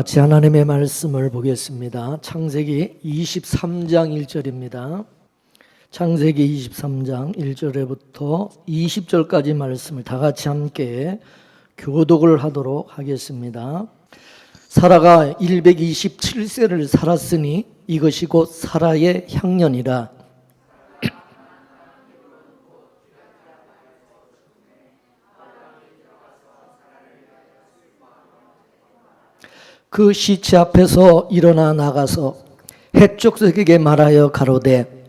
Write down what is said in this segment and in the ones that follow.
같이 하나님의 말씀을 보겠습니다. 창세기 23장 1절입니다. 창세기 23장 1절에부터 20절까지 말씀을 다 같이 함께 교독을 하도록 하겠습니다. 사라가 127세를 살았으니 이것이 곧 사라의 향년이라. 그 시체 앞에서 일어나 나가서 해족석에게 말하여 가로되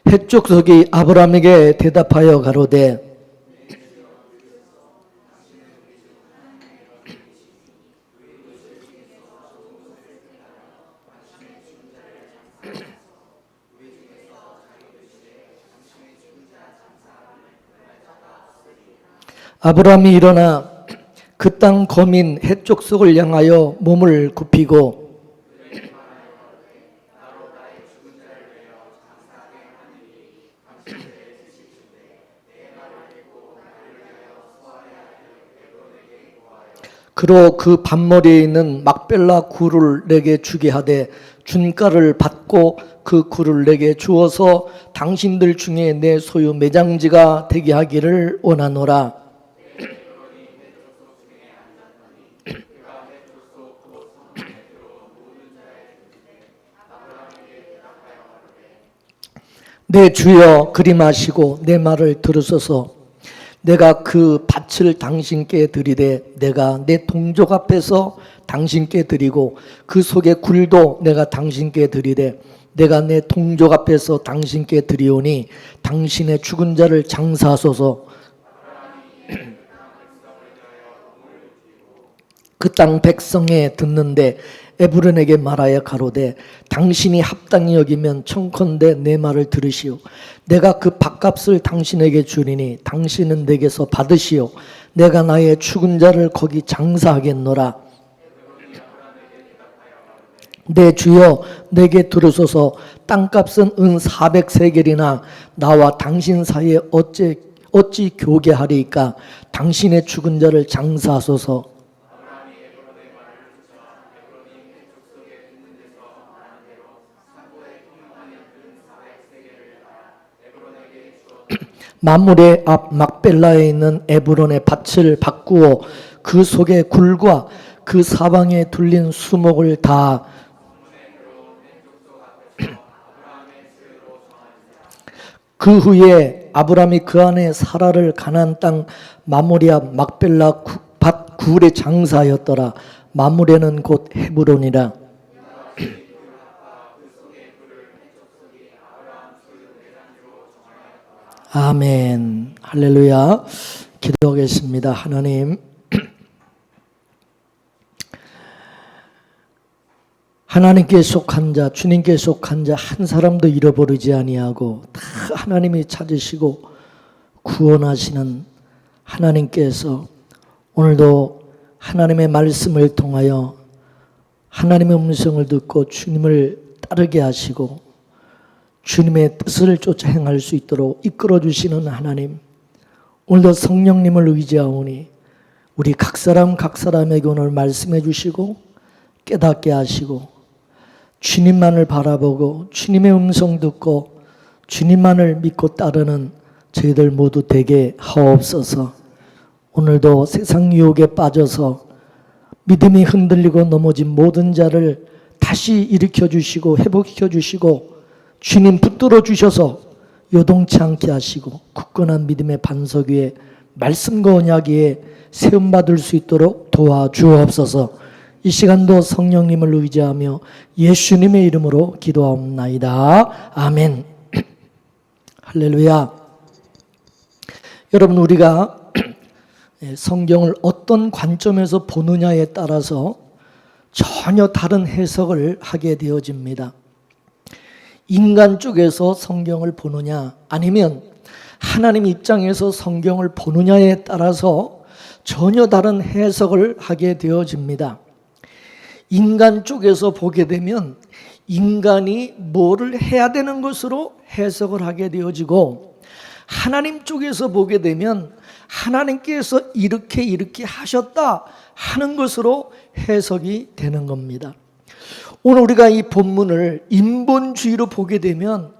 해족석이 아브라함에게 대답하여 가로되 아브라함이 일어나 그 땅 거민 해족석을 향하여 몸을 굽히고 그로 그 반머리에 있는 막벨라 굴을 내게 주게 하되 준가를 받고 그 굴을 내게 주어서 당신들 중에 내 소유 매장지가 되게 하기를 원하노라. 내 주여 그리 마시고 내 말을 들으소서. 내가 그 밭을 당신께 드리되 내가 내 동족 앞에서 당신께 드리고 그 속의 굴도 내가 당신께 드리되 내가 내 동족 앞에서 당신께 드리오니 당신의 죽은 자를 장사하소서. 그 땅 백성에 듣는데 에브론에게 말하여 가로되 당신이 합당히 여기면 청컨대 내 말을 들으시오. 내가 그 밭값을 당신에게 주리니 당신은 내게서 받으시오. 내가 나의 죽은 자를 거기 장사하겠노라. 내 주여 내게 들으소서. 땅값은 은 400세겔이나 나와 당신 사이에 어찌 교개하리이까. 당신의 죽은 자를 장사하소서. 만물의 앞 막벨라에 있는 에브론의 밭을 바꾸어 그 속의 굴과 그 사방에 둘린 수목을 다 그 후에 아브람이 그 안에 사라를 가나안 땅 마므리 앞 막벨라 밭 굴에 장사하였더라. 마므레는 곧 헤브론이라. 아멘. 할렐루야. 기도하겠습니다. 하나님, 하나님께 속한 자, 주님께 속한 자 한 사람도 잃어버리지 아니하고 다 하나님이 찾으시고 구원하시는 하나님께서 오늘도 하나님의 말씀을 통하여 하나님의 음성을 듣고 주님을 따르게 하시고 주님의 뜻을 쫓아 행할 수 있도록 이끌어 주시는 하나님, 오늘도 성령님을 의지하오니 우리 각 사람에게 오늘 말씀해 주시고 깨닫게 하시고 주님만을 바라보고 주님의 음성 듣고 주님만을 믿고 따르는 저희들 모두 되게 하옵소서. 오늘도 세상 유혹에 빠져서 믿음이 흔들리고 넘어진 모든 자를 다시 일으켜 주시고 회복시켜 주시고 주님 붙들어 주셔서 요동치 않게 하시고 굳건한 믿음의 반석 위에 말씀과 언약 위에 세움받을 수 있도록 도와주옵소서. 이 시간도 성령님을 의지하며 예수님의 이름으로 기도하옵나이다. 아멘. 할렐루야. 여러분, 우리가 성경을 어떤 관점에서 보느냐에 따라서 전혀 다른 해석을 하게 되어집니다. 인간 쪽에서 성경을 보느냐 아니면 하나님 입장에서 성경을 보느냐에 따라서 전혀 다른 해석을 하게 되어집니다. 인간 쪽에서 보게 되면 인간이 뭐를 해야 되는 것으로 해석을 하게 되어지고, 하나님 쪽에서 보게 되면 하나님께서 이렇게 하셨다 하는 것으로 해석이 되는 겁니다. 오늘 우리가 이 본문을 인본주의로 보게 되면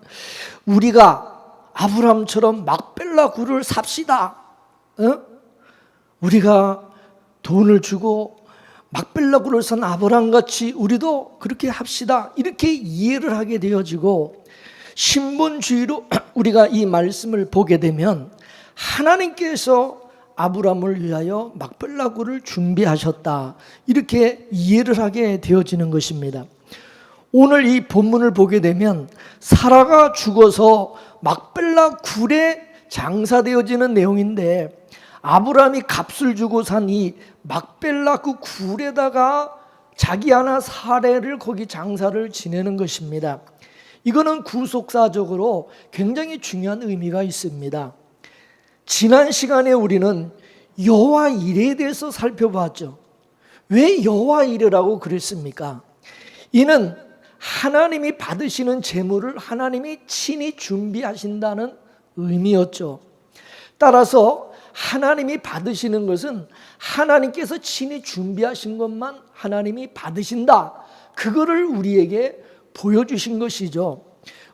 우리가 아브라함처럼 막벨라 굴을 삽시다, 우리가 돈을 주고 막벨라 굴을 산 아브라함같이 우리도 그렇게 합시다, 이렇게 이해를 하게 되어지고, 신본주의로 우리가 이 말씀을 보게 되면 하나님께서 아브라함을 위하여 막벨라 굴을 준비하셨다, 이렇게 이해를 하게 되어지는 것입니다. 오늘 이 본문을 보게 되면 사라가 죽어서 막벨라 굴에 장사되어지는 내용인데, 아브라함이 값을 주고 산 이 막벨라 그 굴에다가 자기 하나 사례를 거기 장사를 지내는 것입니다. 이거는 구속사적으로 굉장히 중요한 의미가 있습니다. 지난 시간에 우리는 여호와 일에 대해서 살펴봤죠. 왜 여호와 일이라고 그랬습니까? 이는 하나님이 받으시는 재물을 하나님이 친히 준비하신다는 의미였죠. 따라서 하나님이 받으시는 것은 하나님께서 친히 준비하신 것만 하나님이 받으신다, 그거를 우리에게 보여주신 것이죠.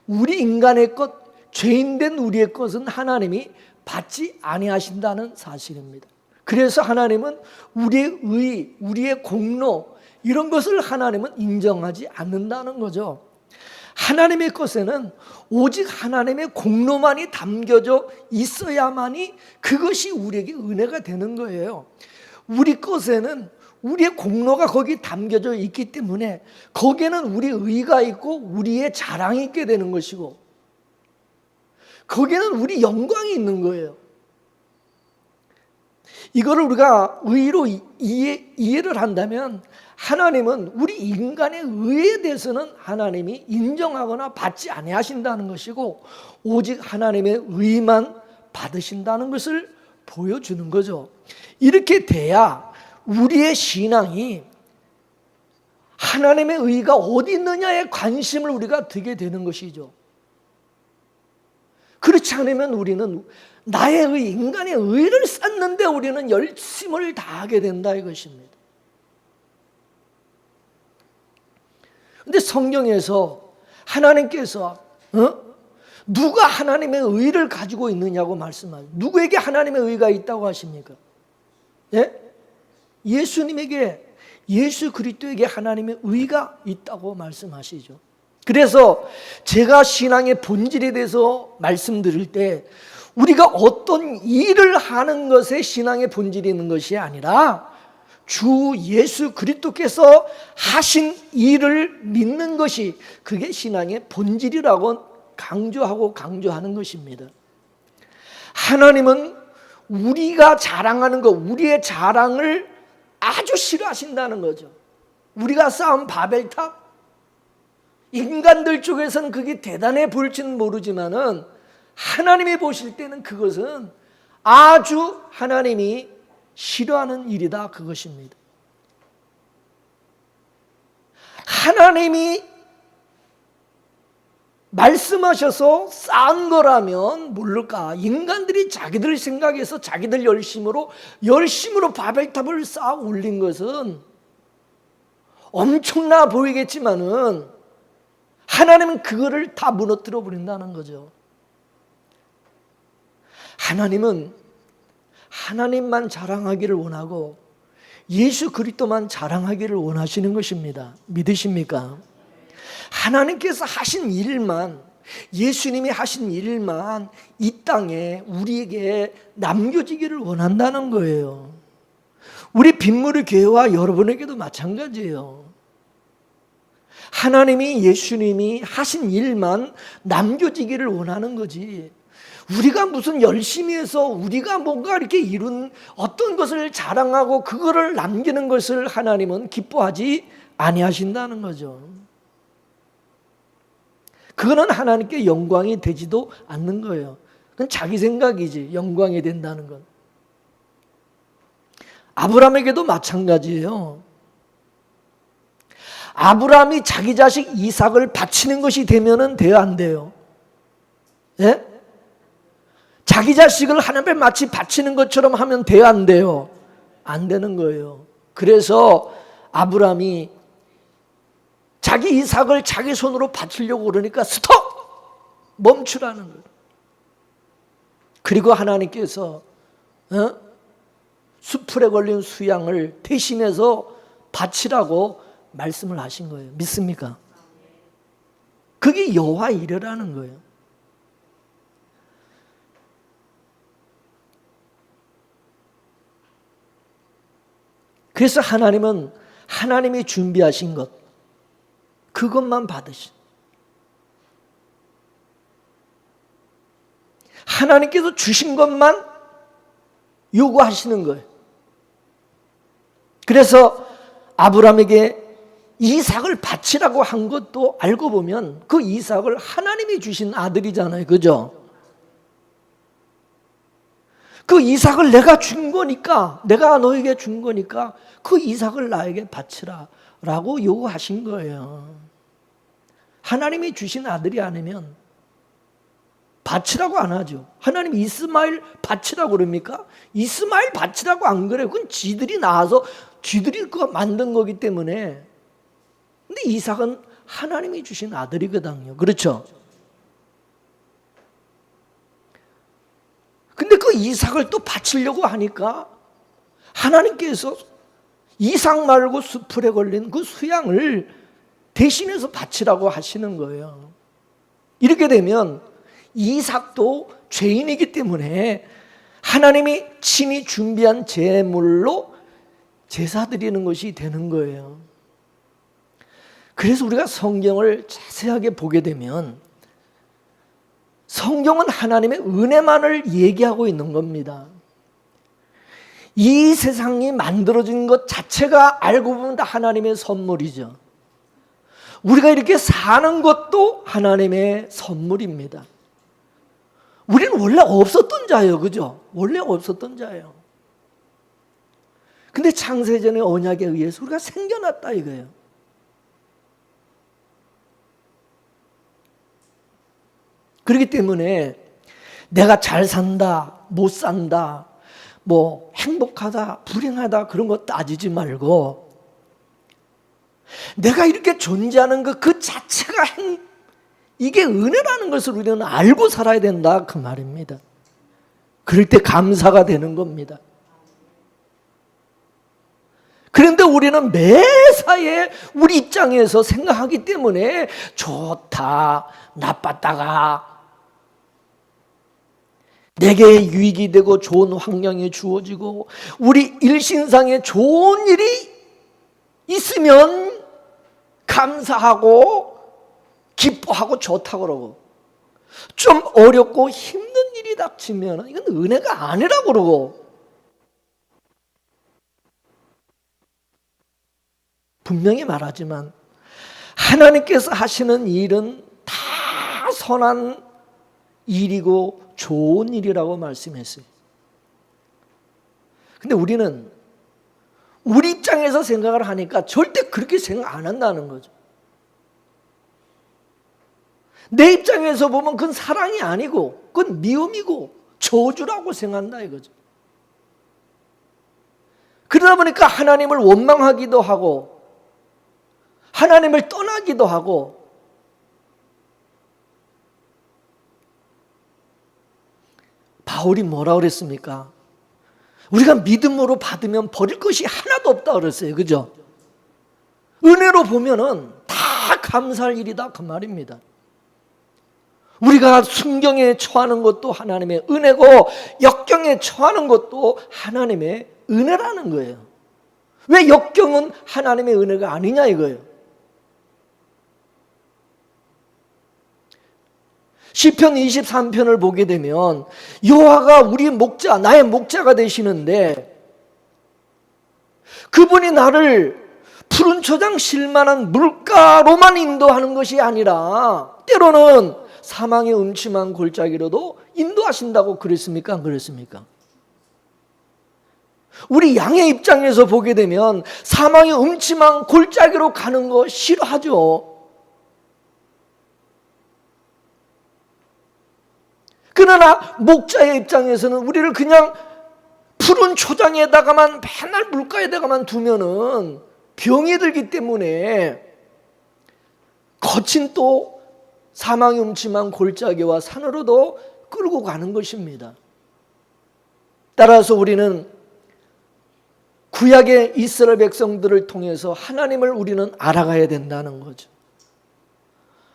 우리 인간의 것, 죄인된 우리의 것은 하나님이 받지 아니하신다는 사실입니다. 그래서 하나님은 우리의 의, 우리의 공로, 이런 것을 하나님은 인정하지 않는다는 거죠. 하나님의 것에는 오직 하나님의 공로만이 담겨져 있어야만이 그것이 우리에게 은혜가 되는 거예요. 우리 것에는 우리의 공로가 거기 담겨져 있기 때문에 거기에는 우리의 의가 있고 우리의 자랑이 있게 되는 것이고, 거기에는 우리 영광이 있는 거예요. 이거를 우리가 의로 이해를 한다면 하나님은 우리 인간의 의에 대해서는 하나님이 인정하거나 받지 아니하신다는 것이고, 오직 하나님의 의만 받으신다는 것을 보여주는 거죠. 이렇게 돼야 우리의 신앙이 하나님의 의가 어디 있느냐에 관심을 우리가 두게 되는 것이죠. 그렇지 않으면 우리는 나의 의, 인간의 의를 쌓는데 우리는 열심을 다하게 된다 이것입니다. 근데 성경에서 하나님께서 누가 하나님의 의를 가지고 있느냐고 말씀하죠. 누구에게 하나님의 의가 있다고 하십니까? 예? 예수님에게, 예수 그리스도에게 하나님의 의가 있다고 말씀하시죠. 그래서 제가 신앙의 본질에 대해서 말씀드릴 때 우리가 어떤 일을 하는 것에 신앙의 본질이 있는 것이 아니라 주 예수 그리스도께서 하신 일을 믿는 것이, 그게 신앙의 본질이라고 강조하는 것입니다. 하나님은 우리가 자랑하는 것, 우리의 자랑을 아주 싫어하신다는 거죠. 우리가 쌓은 바벨탑, 인간들 쪽에서는 그게 대단해 보일지는 모르지만은 하나님이 보실 때는 그것은 아주 하나님이 싫어하는 일이다, 그것입니다. 하나님이 말씀하셔서 쌓은 거라면 모를까, 인간들이 자기들 생각해서 자기들 열심으로 바벨탑을 쌓아 올린 것은 엄청나 보이겠지만은 하나님은 그거를 다 무너뜨려 버린다는 거죠. 하나님은 하나님만 자랑하기를 원하고 예수 그리스도만 자랑하기를 원하시는 것입니다. 믿으십니까? 하나님께서 하신 일만, 예수님이 하신 일만 이 땅에 우리에게 남겨지기를 원한다는 거예요. 우리 빗물의 교회와 여러분에게도 마찬가지예요. 하나님이, 예수님이 하신 일만 남겨지기를 원하는 거지, 우리가 무슨 열심히 해서 우리가 뭔가 이렇게 이룬 어떤 것을 자랑하고 그거를 남기는 것을 하나님은 기뻐하지 아니하신다는 거죠. 그거는 하나님께 영광이 되지도 않는 거예요. 그건 자기 생각이지, 영광이 된다는 건. 아브라함에게도 마찬가지예요. 아브라함이 자기 자식 이삭을 바치는 것이 되면은 돼요, 안 돼요? 예? 자기 자식을 하나님께 마치 바치는 것처럼 하면 돼요, 안 돼요? 안 되는 거예요. 그래서 아브라함이 자기 이삭을 자기 손으로 바치려고 그러니까 스톱! 멈추라는 거예요. 그리고 하나님께서 수풀에 걸린 수양을 대신해서 바치라고 말씀을 하신 거예요. 믿습니까? 그게 여호와 이레라는 거예요. 그래서 하나님은 하나님이 준비하신 것, 그것만 받으신, 하나님께서 주신 것만 요구하시는 거예요. 그래서 아브라함에게 이삭을 바치라고 한 것도 알고 보면 그 이삭을 하나님이 주신 아들이잖아요. 그죠? 그 이삭을 내가 준 거니까, 내가 너에게 준 거니까 그 이삭을 나에게 바치라 라고 요구하신 거예요. 하나님이 주신 아들이 아니면 바치라고 안 하죠. 하나님이 이스마엘 바치라고 그럽니까? 이스마엘 바치라고 안 그래요. 그건 지들이 낳아서 지들이 그거 만든 거기 때문에. 근데 이삭은 하나님이 주신 아들이거든요. 그렇죠? 근데 그 이삭을 또 바치려고 하니까 하나님께서 이삭 말고 수풀에 걸린 그 수양을 대신해서 바치라고 하시는 거예요. 이렇게 되면 이삭도 죄인이기 때문에 하나님이 친히 준비한 제물로 제사 드리는 것이 되는 거예요. 그래서 우리가 성경을 자세하게 보게 되면 성경은 하나님의 은혜만을 얘기하고 있는 겁니다. 이 세상이 만들어진 것 자체가 알고 보면 다 하나님의 선물이죠. 우리가 이렇게 사는 것도 하나님의 선물입니다. 우리는 원래 없었던 자예요. 그죠? 원래 없었던 자예요. 근데 창세전의 언약에 의해서 우리가 생겨났다 이거예요. 그렇기 때문에 내가 잘 산다, 못 산다, 뭐 행복하다, 불행하다 그런 거 따지지 말고 내가 이렇게 존재하는 것 그 자체가 이게 은혜라는 것을 우리는 알고 살아야 된다 그 말입니다. 그럴 때 감사가 되는 겁니다. 그런데 우리는 매사에 우리 입장에서 생각하기 때문에 좋다, 나빴다가 내게 유익이 되고 좋은 환경이 주어지고 우리 일신상에 좋은 일이 있으면 감사하고 기뻐하고 좋다고 그러고 좀 어렵고 힘든 일이 닥치면 이건 은혜가 아니라고 그러고 분명히 말하지만 하나님께서 하시는 일은 다 선한 일이고 좋은 일이라고 말씀했어요. 근데 우리는 우리 입장에서 생각을 하니까 절대 그렇게 생각 안 한다는 거죠. 내 입장에서 보면 그건 사랑이 아니고 그건 미움이고 저주라고 생각한다 이거죠. 그러다 보니까 하나님을 원망하기도 하고 하나님을 떠나기도 하고 바울이 뭐라 그랬습니까? 우리가 믿음으로 받으면 버릴 것이 하나도 없다 그랬어요. 그죠? 은혜로 보면은 다 감사할 일이다 그 말입니다. 우리가 순경에 처하는 것도 하나님의 은혜고 역경에 처하는 것도 하나님의 은혜라는 거예요. 왜 역경은 하나님의 은혜가 아니냐 이거예요. 시편 23편을 보게 되면 여호와가 우리 목자, 나의 목자가 되시는데 그분이 나를 푸른 초장 실만한 물가로만 인도하는 것이 아니라 때로는 사망의 음침한 골짜기로도 인도하신다고 그랬습니까? 안 그랬습니까? 우리 양의 입장에서 보게 되면 사망의 음침한 골짜기로 가는 거 싫어하죠. 그러나 목자의 입장에서는 우리를 그냥 푸른 초장에다가만 맨날 물가에다가만 두면은 병이 들기 때문에 거친 또 사망의 음침한 골짜기와 산으로도 끌고 가는 것입니다. 따라서 우리는 구약의 이스라엘 백성들을 통해서 하나님을 우리는 알아가야 된다는 거죠.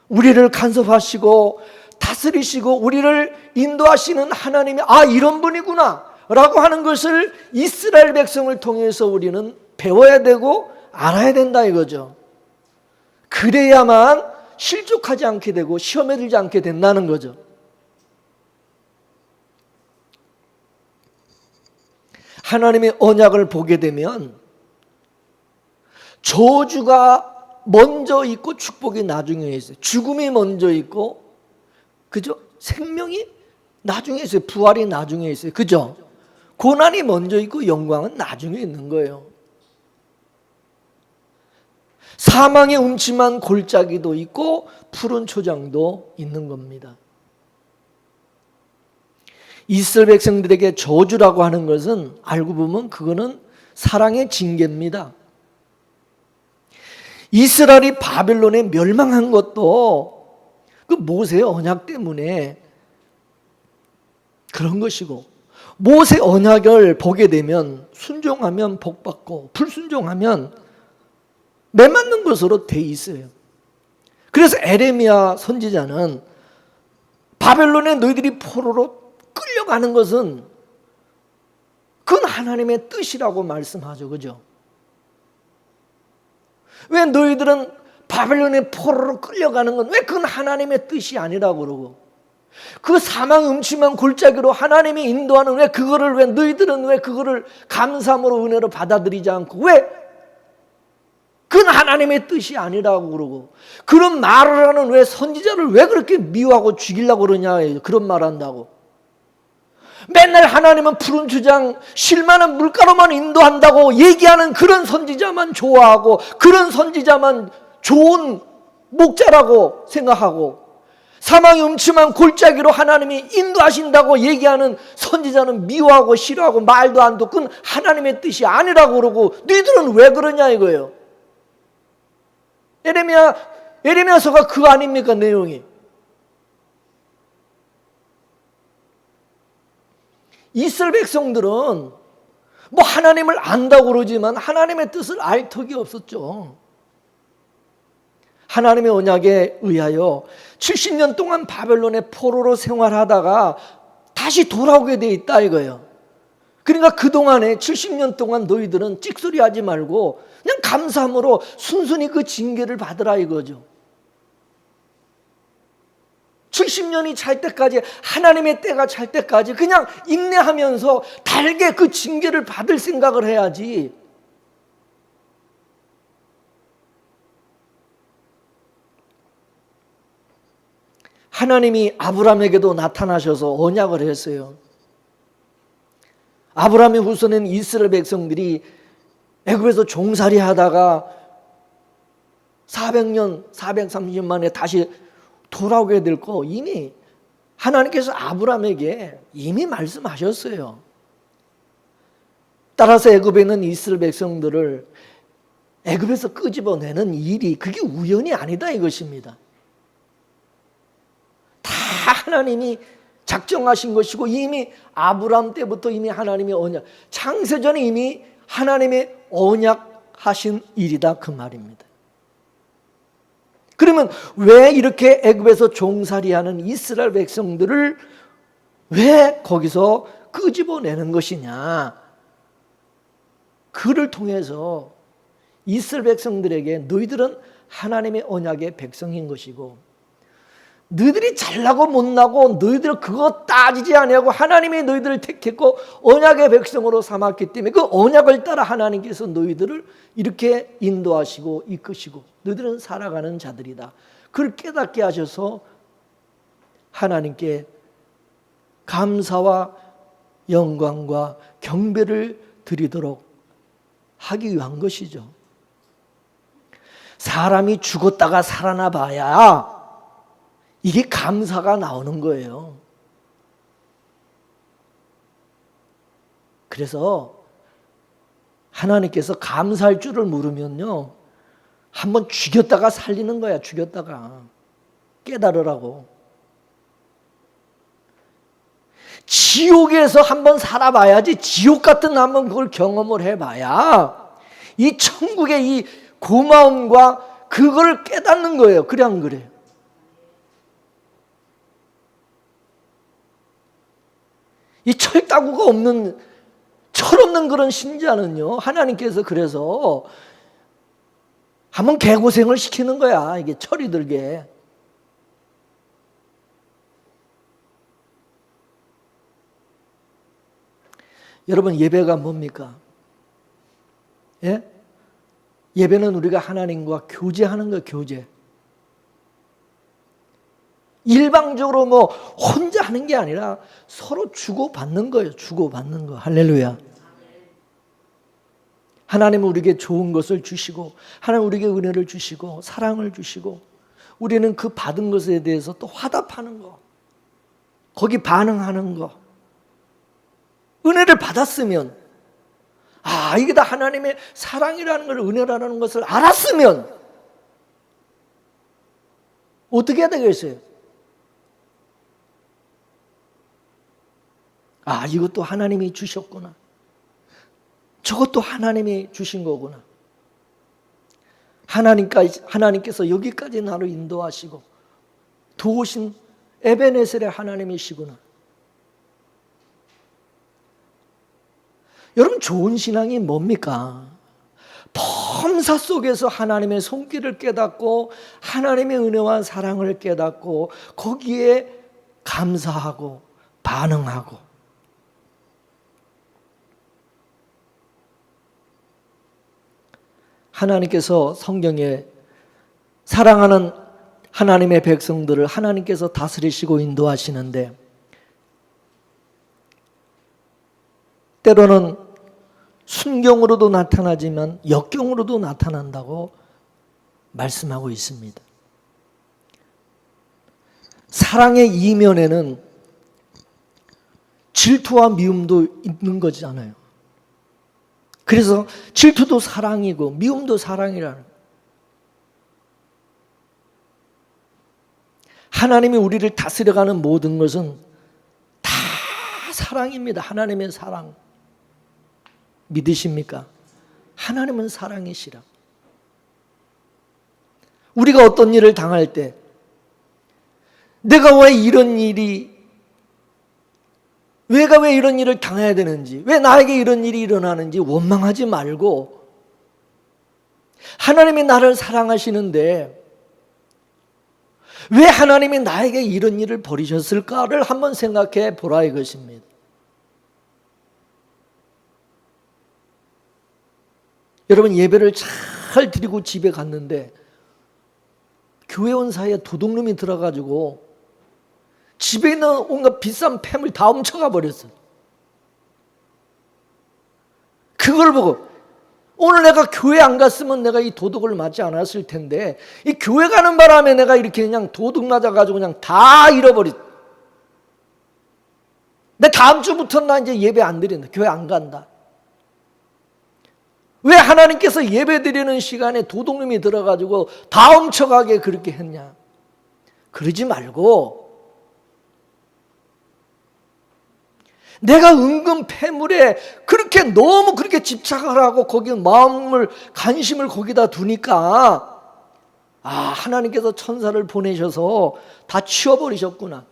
우리를 간섭하시고 다스리시고 우리를 인도하시는 하나님이 이런 분이구나 라고 하는 것을 이스라엘 백성을 통해서 우리는 배워야 되고 알아야 된다 이거죠. 그래야만 실족하지 않게 되고 시험에 들지 않게 된다는 거죠. 하나님의 언약을 보게 되면 저주가 먼저 있고 축복이 나중에 있어요. 죽음이 먼저 있고, 그죠? 생명이 나중에 있어요. 부활이 나중에 있어요. 그죠? 고난이 먼저 있고 영광은 나중에 있는 거예요. 사망의 음침한 골짜기도 있고 푸른 초장도 있는 겁니다. 이스라엘 백성들에게 저주라고 하는 것은 알고 보면 그거는 사랑의 징계입니다. 이스라엘이 바벨론에 멸망한 것도 그 모세의 언약 때문에 그런 것이고, 모세 언약을 보게 되면 순종하면 복받고 불순종하면 매맞는 것으로 돼 있어요. 그래서 에레미야 선지자는 바벨론에 너희들이 포로로 끌려가는 것은 그건 하나님의 뜻이라고 말씀하죠. 그죠? 왜 너희들은 바벨론의 포로로 끌려가는 건 왜 그건 하나님의 뜻이 아니라고 그러고, 그 사망 음침한 골짜기로 하나님이 인도하는 왜 너희들은 왜 그거를 감사함으로 은혜로 받아들이지 않고 왜 그건 하나님의 뜻이 아니라고 그러고, 그런 말을 하는 왜 선지자를 왜 그렇게 미워하고 죽이려고 그러냐, 그런 말 한다고. 맨날 하나님은 푸른 초장 쉴만한 물가로만 인도한다고 얘기하는 그런 선지자만 좋아하고, 그런 선지자만 좋은 목자라고 생각하고, 사망의 음침한 골짜기로 하나님이 인도하신다고 얘기하는 선지자는 미워하고 싫어하고 말도 안 듣고 그건 하나님의 뜻이 아니라고 그러고, 너희들은 왜 그러냐 이거예요. 에레미야서가 그거 아닙니까, 내용이. 이스라엘 백성들은 뭐 하나님을 안다고 그러지만 하나님의 뜻을 알 턱이 없었죠. 하나님의 언약에 의하여 70년 동안 바벨론의 포로로 생활하다가 다시 돌아오게 돼 있다 이거예요. 그러니까 그동안에 70년 동안 너희들은 찍소리하지 말고 그냥 감사함으로 순순히 그 징계를 받으라 이거죠. 70년이 찰 때까지, 하나님의 때가 찰 때까지 그냥 인내하면서 달게 그 징계를 받을 생각을 해야지. 하나님이 아브라함에게도 나타나셔서 언약을 했어요. 아브라함의 후손인 이스라엘 백성들이 애굽에서 종살이 하다가 400년, 430년 만에 다시 돌아오게 될 거 이미 하나님께서 아브라함에게 이미 말씀하셨어요. 따라서 애굽에 있는 이스라엘 백성들을 애굽에서 끄집어내는 일이 그게 우연이 아니다 이것입니다. 다 하나님이 작정하신 것이고, 이미 아브라함 때부터 이미 하나님의 언약, 창세전에 이미 하나님의 언약하신 일이다 그 말입니다. 그러면 왜 이렇게 애굽에서 종살이하는 이스라엘 백성들을 왜 거기서 끄집어내는 것이냐? 그를 통해서 이스라엘 백성들에게 너희들은 하나님의 언약의 백성인 것이고, 너희들이 잘나고 못나고 너희들 그거 따지지 아니하고 하나님이 너희들을 택했고 언약의 백성으로 삼았기 때문에 그 언약을 따라 하나님께서 너희들을 이렇게 인도하시고 이끄시고 너희들은 살아가는 자들이다. 그걸 깨닫게 하셔서 하나님께 감사와 영광과 경배를 드리도록 하기 위한 것이죠. 사람이 죽었다가 살아나 봐야 이게 감사가 나오는 거예요. 그래서 하나님께서 감사할 줄을 모르면요, 한번 죽였다가 살리는 거야. 죽였다가 깨달으라고. 지옥에서 한번 살아봐야지, 지옥 같은 한번 그걸 경험을 해봐야 이 천국의 이 고마움과 그걸 깨닫는 거예요. 그래 안 그래요? 이 철따구가 없는, 철없는 그런 신자는요, 하나님께서 그래서 한번 개고생을 시키는 거야. 이게 철이 들게. 여러분, 예배가 뭡니까? 예? 예배는 우리가 하나님과 교제하는 거, 교제. 일방적으로 뭐 혼자 하는 게 아니라 서로 주고받는 거예요. 주고받는 거. 할렐루야. 하나님은 우리에게 좋은 것을 주시고, 하나님 우리에게 은혜를 주시고, 사랑을 주시고, 우리는 그 받은 것에 대해서 또 화답하는 거, 거기 반응하는 거. 은혜를 받았으면, 아, 이게 다 하나님의 사랑이라는 걸, 은혜라는 것을 알았으면 어떻게 해야 되겠어요? 아, 이것도 하나님이 주셨구나. 저것도 하나님이 주신 거구나. 하나님께서 여기까지 나를 인도하시고 도우신 에베네셀의 하나님이시구나. 여러분, 좋은 신앙이 뭡니까? 범사 속에서 하나님의 손길을 깨닫고 하나님의 은혜와 사랑을 깨닫고 거기에 감사하고 반응하고. 하나님께서 성경에 사랑하는 하나님의 백성들을 하나님께서 다스리시고 인도하시는데, 때로는 순경으로도 나타나지만 역경으로도 나타난다고 말씀하고 있습니다. 사랑의 이면에는 질투와 미움도 있는 거잖아요. 그래서 질투도 사랑이고 미움도 사랑이라는. 하나님이 우리를 다스려가는 모든 것은 다 사랑입니다. 하나님의 사랑. 믿으십니까? 하나님은 사랑이시라. 우리가 어떤 일을 당할 때 내가 왜 이런 일을 당해야 되는지, 왜 나에게 이런 일이 일어나는지 원망하지 말고, 하나님이 나를 사랑하시는데 왜 하나님이 나에게 이런 일을 벌이셨을까를 한번 생각해 보라 이것입니다. 여러분, 예배를 잘 드리고 집에 갔는데 교회원 사이에 도둑놈이 들어가지고 집에 있는 온갖 비싼 팸을 다 훔쳐가 버렸어요. 그걸 보고 오늘 내가 교회 안 갔으면 내가 이 도둑을 맞지 않았을 텐데, 이 교회 가는 바람에 내가 이렇게 그냥 도둑 맞아가지고 그냥 다 잃어버렸어. 내 다음 주부터는 나 이제 예배 안 드린다. 교회 안 간다. 왜 하나님께서 예배 드리는 시간에 도둑놈이 들어가지고 다 훔쳐가게 그렇게 했냐? 그러지 말고, 내가 은근 폐물에 그렇게 너무 그렇게 집착을 하고 거기 마음을, 관심을 거기다 두니까, 아, 하나님께서 천사를 보내셔서 다 치워버리셨구나.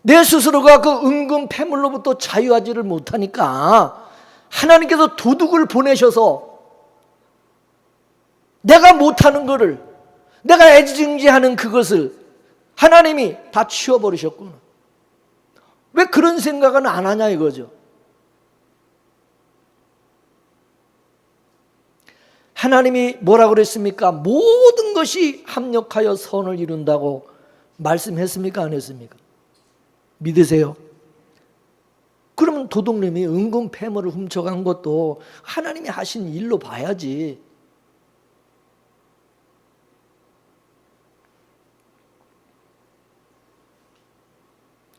내 스스로가 그 은근 폐물로부터 자유하지를 못하니까 하나님께서 도둑을 보내셔서 내가 못하는 거를, 내가 애지중지하는 그것을 하나님이 다 치워버리셨구나. 왜 그런 생각은 안 하냐 이거죠. 하나님이 뭐라 그랬습니까? 모든 것이 합력하여 선을 이룬다고 말씀했습니까? 안 했습니까? 믿으세요? 그러면 도둑놈이 은금 폐물을 훔쳐간 것도 하나님이 하신 일로 봐야지.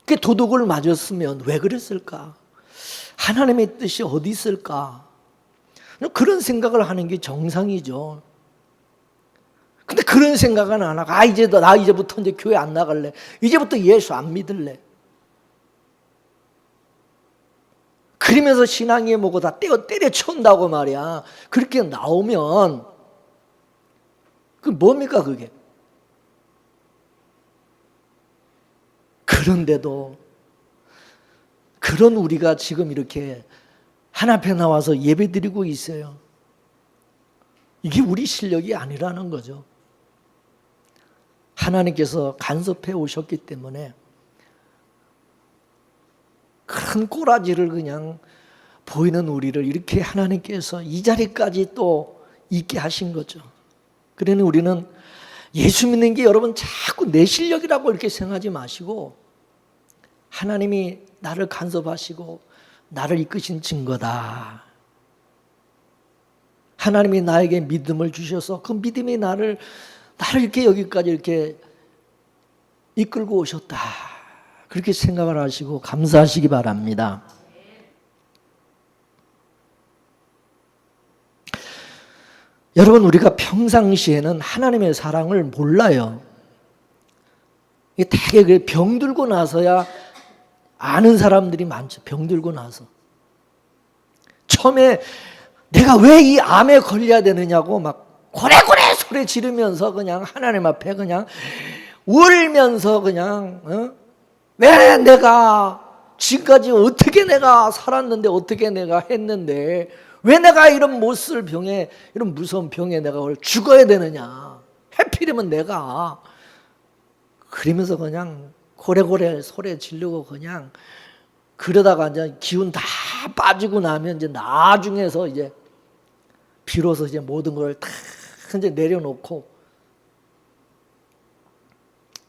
그 도둑을 맞았으면 왜 그랬을까? 하나님의 뜻이 어디 있을까? 그런 생각을 하는 게 정상이죠. 근데 그런 생각은 안 하고, 나 이제부터 이제 교회 안 나갈래. 이제부터 예수 안 믿을래. 그러면서 신앙이 뭐고 다 때려치운다고 말이야. 그렇게 나오면, 그 뭡니까, 그게? 그런데도, 그런 우리가 지금 이렇게 하나님 앞에 나와서 예배 드리고 있어요. 이게 우리 실력이 아니라는 거죠. 하나님께서 간섭해 오셨기 때문에 큰 꼬라지를 그냥 보이는 우리를 이렇게 하나님께서 이 자리까지 또 있게 하신 거죠. 그러니 우리는 예수 믿는 게 여러분 자꾸 내 실력이라고 이렇게 생각하지 마시고 하나님이 나를 간섭하시고 나를 이끄신 증거다. 하나님이 나에게 믿음을 주셔서 그 믿음이 나를 이렇게 여기까지 이렇게 이끌고 오셨다. 그렇게 생각을 하시고 감사하시기 바랍니다. 여러분, 우리가 평상시에는 하나님의 사랑을 몰라요. 되게 병들고 나서야 아는 사람들이 많죠. 병들고 나서. 처음에 내가 왜 이 암에 걸려야 되느냐고 막 고래고래 소리 지르면서 그냥 하나님 앞에 그냥 울면서 그냥 왜 내가 지금까지 어떻게 내가 살았는데 어떻게 내가 했는데 왜 내가 이런 못쓸 병에 이런 무서운 병에 내가 죽어야 되느냐. 해피되면 내가 그러면서 그냥 고래고래 소리 지르고 그냥 그러다가 이제 기운 다 빠지고 나면 이제 나중에서 이제 비로소 이제 모든 걸 다 이제 내려놓고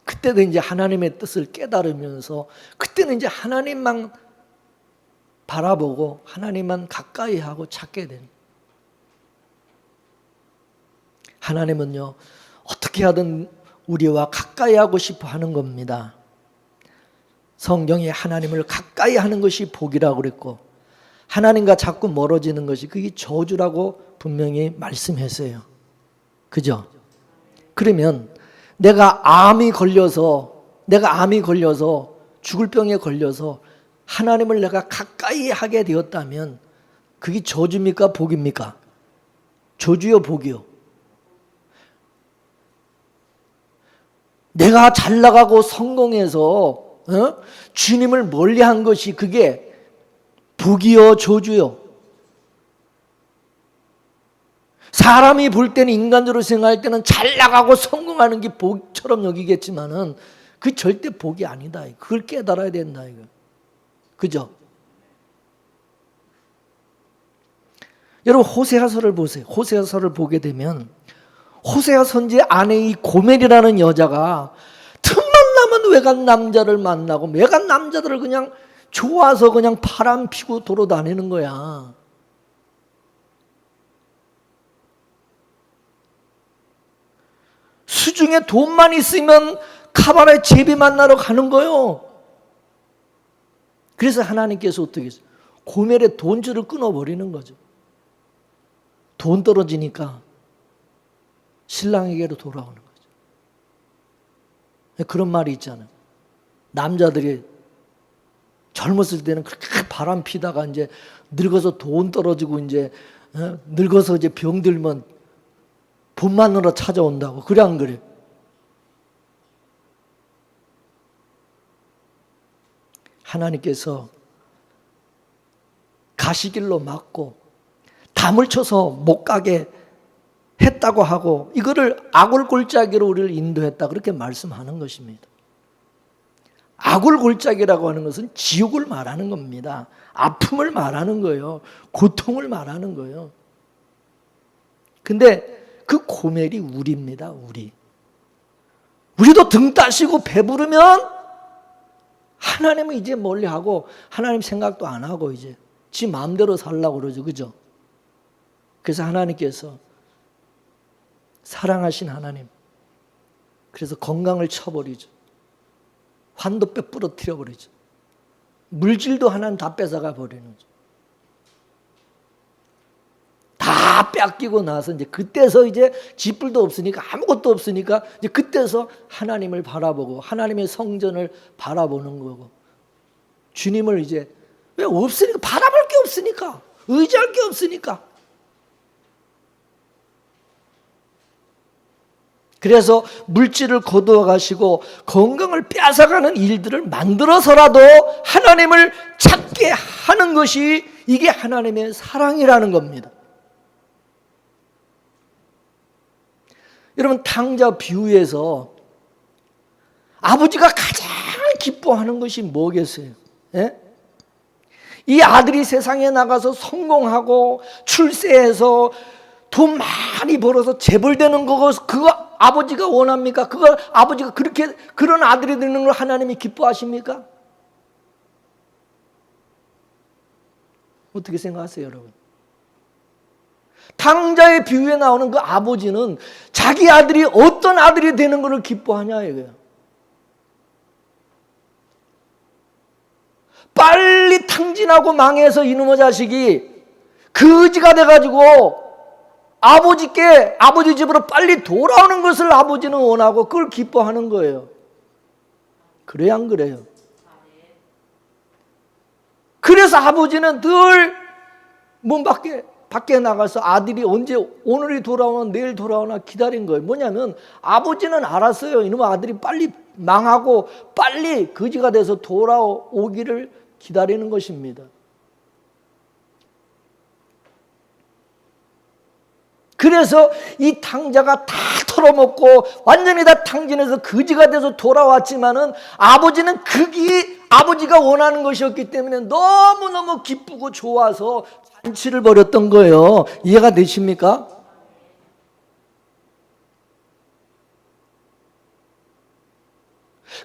그때도 이제 하나님의 뜻을 깨달으면서 그때는 이제 하나님만 바라보고 하나님만 가까이 하고 찾게 되는. 하나님은요 어떻게 하든 우리와 가까이 하고 싶어 하는 겁니다. 성경에 하나님을 가까이 하는 것이 복이라고 그랬고 하나님과 자꾸 멀어지는 것이 그게 저주라고 분명히 말씀했어요. 그죠? 그러면 내가 암이 걸려서 죽을 병에 걸려서 하나님을 내가 가까이 하게 되었다면 그게 저주입니까? 복입니까? 저주요, 복이요? 내가 잘 나가고 성공해서 주님을 멀리한 것이 그게 복이요, 저주요? 사람이 볼 때는 인간적으로 생각할 때는 잘 나가고 성공하는 게 복처럼 여기겠지만은 그 절대 복이 아니다. 그걸 깨달아야 된다 이거. 그죠? 여러분 호세아서를 보세요. 호세아서를 보게 되면 호세아 선지 안에 이 고멜이라는 여자가 틈만 나면 외간 남자를 만나고 외간 남자들을 그냥 좋아서 그냥 바람 피고 돌아다니는 거야. 수중에 돈만 있으면 카바레 제비 만나러 가는 거요. 그래서 하나님께서 어떻게 했어요? 고멜의 돈줄을 끊어버리는 거죠. 돈 떨어지니까 신랑에게로 돌아오는 거죠. 그런 말이 있잖아요. 남자들이 젊었을 때는 그렇게 바람 피다가 이제 늙어서 돈 떨어지고 이제 늙어서 이제 병들면 돈 만나러 찾아온다고. 그래 안 그래? 하나님께서 가시길로 막고 담을 쳐서 못 가게 했다고 하고 이거를 아굴골짜기로 우리를 인도했다 그렇게 말씀하는 것입니다. 아굴골짜기라고 하는 것은 지옥을 말하는 겁니다. 아픔을 말하는 거예요. 고통을 말하는 거예요. 근데 그 고멜이 우리입니다. 우리도 등 따시고 배부르면 하나님은 이제 멀리하고 하나님 생각도 안 하고 이제 지 마음대로 살려고 그러죠. 그죠? 그래서 하나님께서 사랑하신 하나님, 그래서 건강을 쳐버리죠. 환도뼈 부러뜨려 버리죠. 물질도 하나는 다 뺏어가 버리는 거죠. 다 뺏기고 나서 이제 그때서 이제 쥐뿔도 없으니까 아무것도 없으니까 이제 그때서 하나님을 바라보고 하나님의 성전을 바라보는 거고 주님을 이제 왜 없으니까 바라볼 게 없으니까 의지할 게 없으니까 그래서 물질을 거두어 가시고 건강을 뺏어가는 일들을 만들어서라도 하나님을 찾게 하는 것이 이게 하나님의 사랑이라는 겁니다. 여러분 탕자 비유에서 아버지가 가장 기뻐하는 것이 뭐겠어요? 예? 이 아들이 세상에 나가서 성공하고 출세해서 돈 많이 벌어서 재벌되는 그거 아버지가 원합니까? 그걸 아버지가 그렇게 그런 아들이 되는 걸 하나님이 기뻐하십니까? 어떻게 생각하세요, 여러분? 탕자의 비유에 나오는 그 아버지는 자기 아들이 어떤 아들이 되는 것을 기뻐하냐 이거예요. 빨리 탕진하고 망해서 이놈의 자식이 거지가 돼가지고 아버지 집으로 빨리 돌아오는 것을 아버지는 원하고 그걸 기뻐하는 거예요. 그래요, 안 그래요? 그래서 아버지는 늘 문 밖에 나가서 아들이 언제 오늘이 돌아오나 내일 돌아오나 기다린 거예요. 뭐냐면 아버지는 알았어요. 이놈의 아들이 빨리 망하고 빨리 거지가 돼서 돌아오기를 기다리는 것입니다. 그래서 이 탕자가 다 털어먹고 완전히 다 탕진해서 거지가 돼서 돌아왔지만은 아버지는 그게 아버지가 원하는 것이었기 때문에 너무너무 기쁘고 좋아서 잔치를 벌였던 거예요. 이해가 되십니까?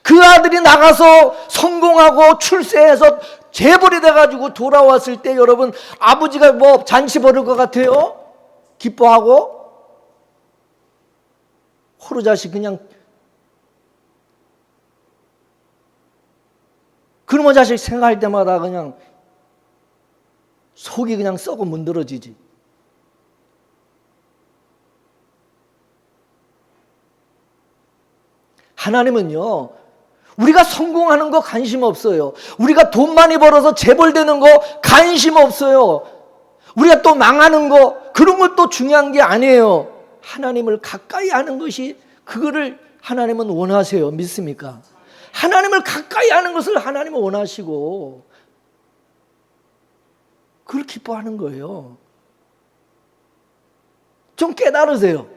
그 아들이 나가서 성공하고 출세해서 재벌이 돼가지고 돌아왔을 때 여러분 아버지가 뭐 잔치 벌일 것 같아요? 기뻐하고 호루자식 그냥 그놈의 자식 생각할 때마다 그냥 속이 그냥 썩어 문드러지지. 하나님은요 우리가 성공하는 거 관심 없어요. 우리가 돈 많이 벌어서 재벌되는 거 관심 없어요. 우리가 또 망하는 거 그런 것도 중요한 게 아니에요. 하나님을 가까이 하는 것이 그거를 하나님은 원하세요. 믿습니까? 하나님을 가까이 하는 것을 하나님은 원하시고 그걸 기뻐하는 거예요. 좀 깨달으세요.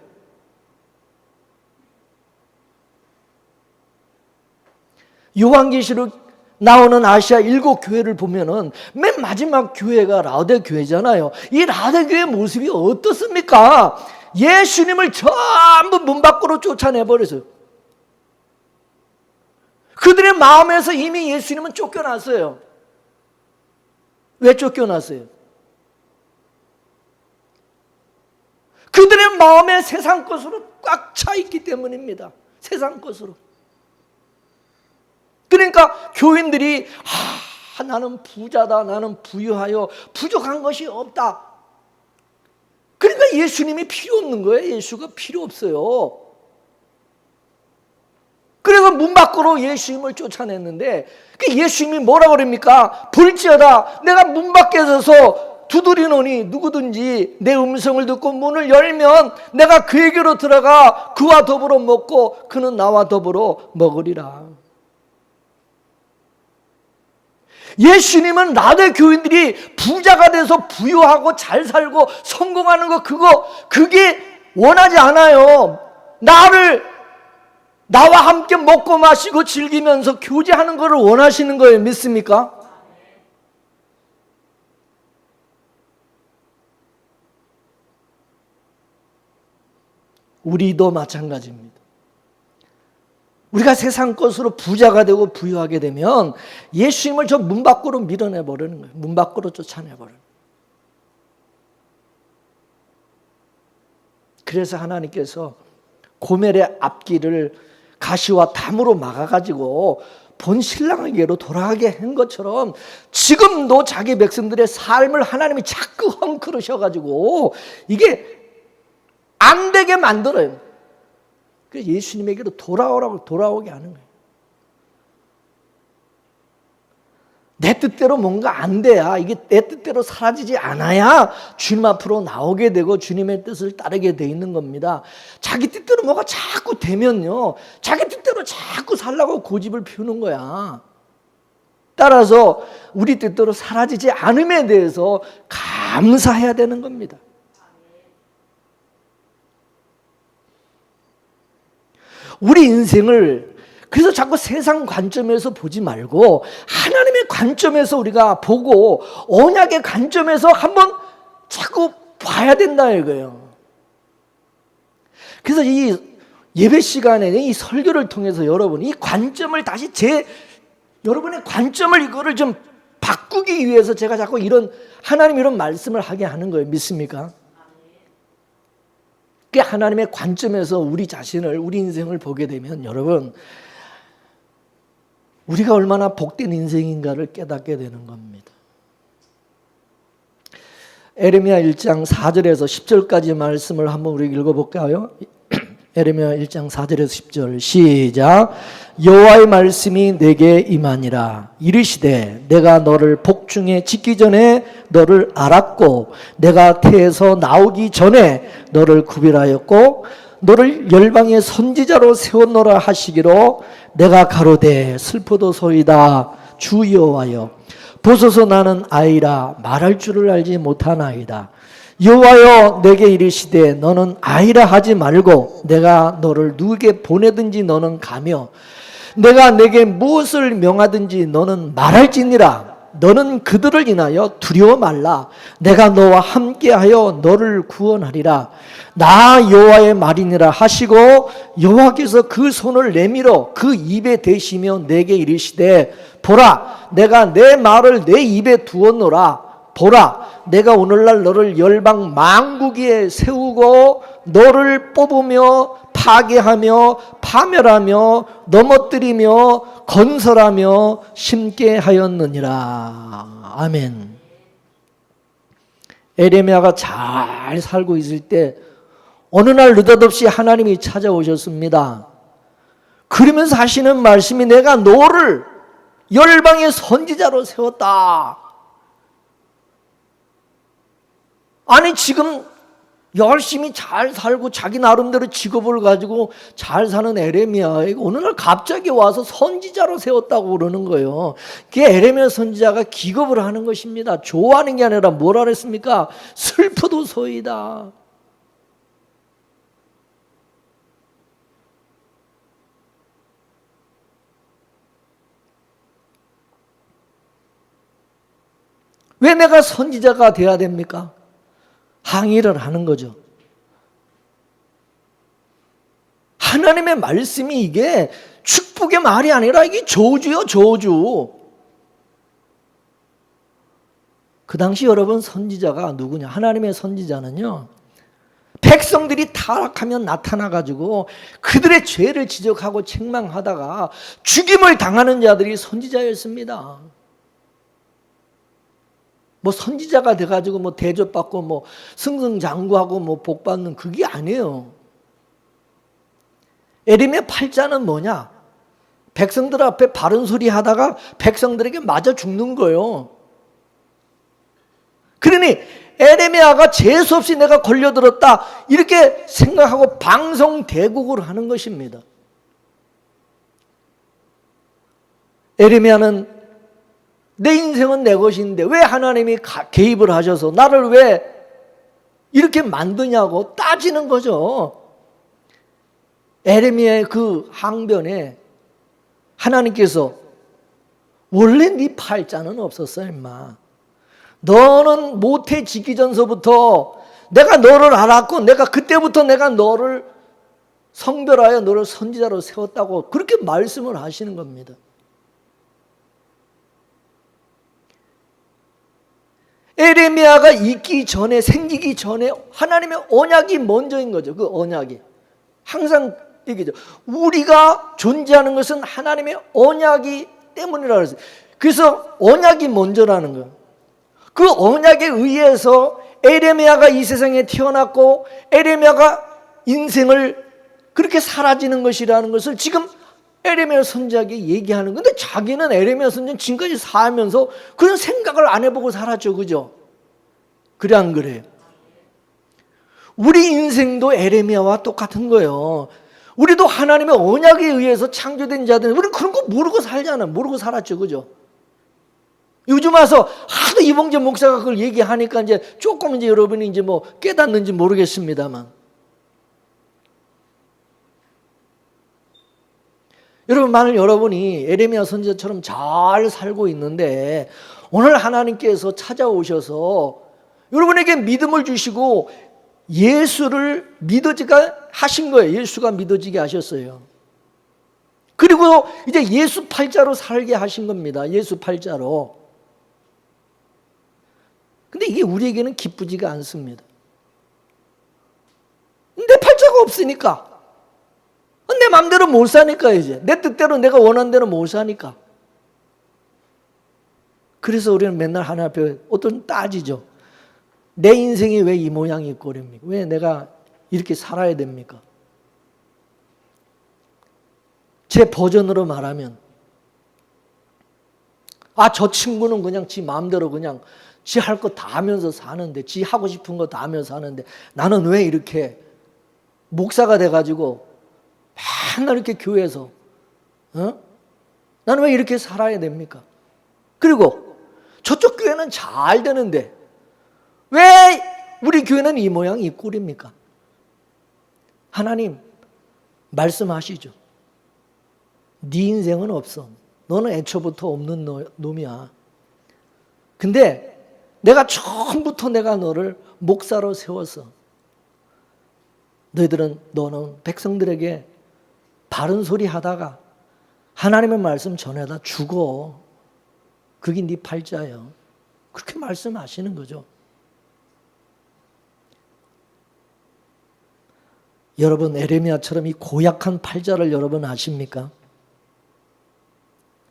요한계시록 나오는 아시아 7교회를 보면은 맨 마지막 교회가 라오데 교회잖아요. 이 라오데 교회의 모습이 어떻습니까? 예수님을 전부 문 밖으로 쫓아내버렸어요. 그들의 마음에서 이미 예수님은 쫓겨났어요. 왜 쫓겨났어요? 그들의 마음에 세상 것으로 꽉 차 있기 때문입니다. 세상 것으로. 그러니까 교인들이 나는 부자다, 나는 부유하여 부족한 것이 없다. 그러니까 예수님이 필요 없는 거예요. 예수가 필요 없어요. 그래서 문 밖으로 예수님을 쫓아냈는데 예수님이 뭐라 그럽니까? 볼지어다 내가 문 밖에 서서 두드리노니 누구든지 내 음성을 듣고 문을 열면 내가 그에게로 들어가 그와 더불어 먹고 그는 나와 더불어 먹으리라. 예수님은 라오데 교인들이 부자가 돼서 부유하고 잘 살고 성공하는 거 그게 원하지 않아요. 나와 함께 먹고 마시고 즐기면서 교제하는 것을 원하시는 거예요. 믿습니까? 우리도 마찬가지입니다. 우리가 세상 것으로 부자가 되고 부유하게 되면 예수님을 저 문 밖으로 밀어내버리는 거예요. 문 밖으로 쫓아내버리는 거예요. 그래서 하나님께서 고멜의 앞길을 가시와 담으로 막아가지고 본 신랑에게로 돌아가게 한 것처럼 지금도 자기 백성들의 삶을 하나님이 자꾸 헝클으셔가지고 이게 안 되게 만들어요. 그래서 예수님에게로 돌아오게 하는 거예요. 내 뜻대로 뭔가 안 돼야, 이게 내 뜻대로 사라지지 않아야 주님 앞으로 나오게 되고 주님의 뜻을 따르게 돼 있는 겁니다. 자기 뜻대로 뭐가 자꾸 되면요, 자기 뜻대로 자꾸 살라고 고집을 피우는 거야. 따라서 우리 뜻대로 사라지지 않음에 대해서 감사해야 되는 겁니다. 우리 인생을 그래서 자꾸 세상 관점에서 보지 말고 하나님의 관점에서 우리가 보고 언약의 관점에서 한번 자꾸 봐야 된다 이거예요. 그래서 이 예배 시간에 이 설교를 통해서 여러분 이 관점을 다시 여러분의 관점을 이거를 좀 바꾸기 위해서 제가 자꾸 하나님 이런 말씀을 하게 하는 거예요. 믿습니까? 그 하나님의 관점에서 우리 자신을, 우리 인생을 보게 되면 여러분 우리가 얼마나 복된 인생인가를 깨닫게 되는 겁니다. 에레미야 1장 4절에서 10절까지 말씀을 한번 우리 읽어볼까요? 에레미야 1장 4절에서 10절 시작. 여호와의 말씀이 내게 임하니라. 이르시되 내가 너를 복중에 짓기 전에 너를 알았고 내가 태에서 나오기 전에 너를 구별하였고 너를 열방의 선지자로 세웠노라 하시기로 내가 가로되 슬프도소이다 주 여호와여 보소서 나는 아이라 말할 줄을 알지 못하나이다. 여호와여 내게 이르시되 너는 아이라 하지 말고 내가 너를 누구에게 보내든지 너는 가며 내가 내게 무엇을 명하든지 너는 말할지니라. 너는 그들을 인하여 두려워 말라. 내가 너와 함께하여 너를 구원하리라. 나 여호와의 말이니라 하시고 여호와께서 그 손을 내밀어 그 입에 대시며 내게 이르시되 보라 내가 내 말을 내 입에 두었노라. 보라 내가 오늘날 너를 열방 만국 위에 세우고 너를 뽑으며 파괴하며 파멸하며 넘어뜨리며 건설하며 심게 하였느니라. 아멘. 에레미야가 잘 살고 있을 때 어느 날 느닷없이 하나님이 찾아오셨습니다. 그러면서 하시는 말씀이 내가 너를 열방의 선지자로 세웠다. 아니 지금 열심히 잘 살고 자기 나름대로 직업을 가지고 잘 사는 에레미야에게 어느 날 갑자기 와서 선지자로 세웠다고 그러는 거예요. 그게 에레미야 선지자가 기겁을 하는 것입니다. 좋아하는 게 아니라 뭐라 그랬습니까? 슬프도소이다. 왜 내가 선지자가 돼야 됩니까? 항의를 하는 거죠. 하나님의 말씀이 이게 축복의 말이 아니라 이게 저주요, 저주. 그 당시 여러분 선지자가 누구냐? 하나님의 선지자는요, 백성들이 타락하면 나타나가지고 그들의 죄를 지적하고 책망하다가 죽임을 당하는 자들이 선지자였습니다. 뭐 선지자가 돼가지고 뭐 대접받고 뭐 승승장구하고 뭐 복받는 그게 아니에요. 에레미야 8자는 뭐냐? 백성들 앞에 바른 소리 하다가 백성들에게 맞아 죽는 거예요. 그러니 에레미야가 재수없이 내가 걸려들었다 이렇게 생각하고 방송대국을 하는 것입니다. 에레미야는 내 인생은 내 것인데 왜 하나님이 개입을 하셔서 나를 왜 이렇게 만드냐고 따지는 거죠. 에레미야의 그 항변에 하나님께서 원래 네 팔자는 없었어 임마. 너는 모태지기전서부터 내가 너를 알았고 내가 그때부터 내가 너를 성별하여 너를 선지자로 세웠다고 그렇게 말씀을 하시는 겁니다. 에레미야가 있기 전에, 생기기 전에 하나님의 언약이 먼저인 거죠. 그 언약이. 항상 얘기죠. 우리가 존재하는 것은 하나님의 언약이 때문이라고 했어요. 그래서 언약이 먼저라는 거예요. 그 언약에 의해서 에레미야가 이 세상에 태어났고 에레미야가 인생을 그렇게 사라지는 것이라는 것을 지금 에레미야 선지자에게 얘기하는 건데, 자기는 에레미야 선지자는 지금까지 살면서 그런 생각을 안 해보고 살았죠. 그죠? 그래 안 그래요? 우리 인생도 에레미야와 똑같은 거예요. 우리도 하나님의 언약에 의해서 창조된 자들, 우리는 그런 거 모르고 살잖아. 모르고 살았죠. 그죠? 요즘 와서 하도 이봉재 목사가 그걸 얘기하니까 이제 조금 이제 여러분이 이제 뭐 깨닫는지 모르겠습니다만, 여러분, 만일 여러분이 에레미야 선지자처럼 잘 살고 있는데 오늘 하나님께서 찾아오셔서 여러분에게 믿음을 주시고 예수를 믿어지게 하신 거예요. 예수가 믿어지게 하셨어요. 그리고 이제 예수 팔자로 살게 하신 겁니다. 예수 팔자로. 근데 이게 우리에게는 기쁘지가 않습니다. 내 팔자가 없으니까. 내 마음대로 못 사니까, 이제 내 뜻대로 내가 원하는 대로 못 사니까. 그래서 우리는 맨날 하나님 앞에 어떤 따지죠. 내 인생이 왜 이 모양이 이 꼴입니까? 왜 내가 이렇게 살아야 됩니까? 제 버전으로 말하면, 저 친구는 그냥 지 마음대로 그냥 지 할 거 다 하면서 사는데, 지 하고 싶은 거 다 하면서 사는데 나는 왜 이렇게 목사가 돼가지고 맨날 이렇게 교회에서 나는 왜 이렇게 살아야 됩니까? 그리고 저쪽 교회는 잘 되는데 왜 우리 교회는 이 모양 이 꼴입니까? 하나님 말씀하시죠. 네 인생은 없어. 너는 애초부터 없는 놈이야. 근데 내가 처음부터 내가 너를 목사로 세웠어. 너는 백성들에게 바른 소리 하다가 하나님의 말씀 전해다 죽어. 그게 네 팔자예요. 그렇게 말씀하시는 거죠. 여러분, 에레미야처럼 이 고약한 팔자를 여러분 아십니까?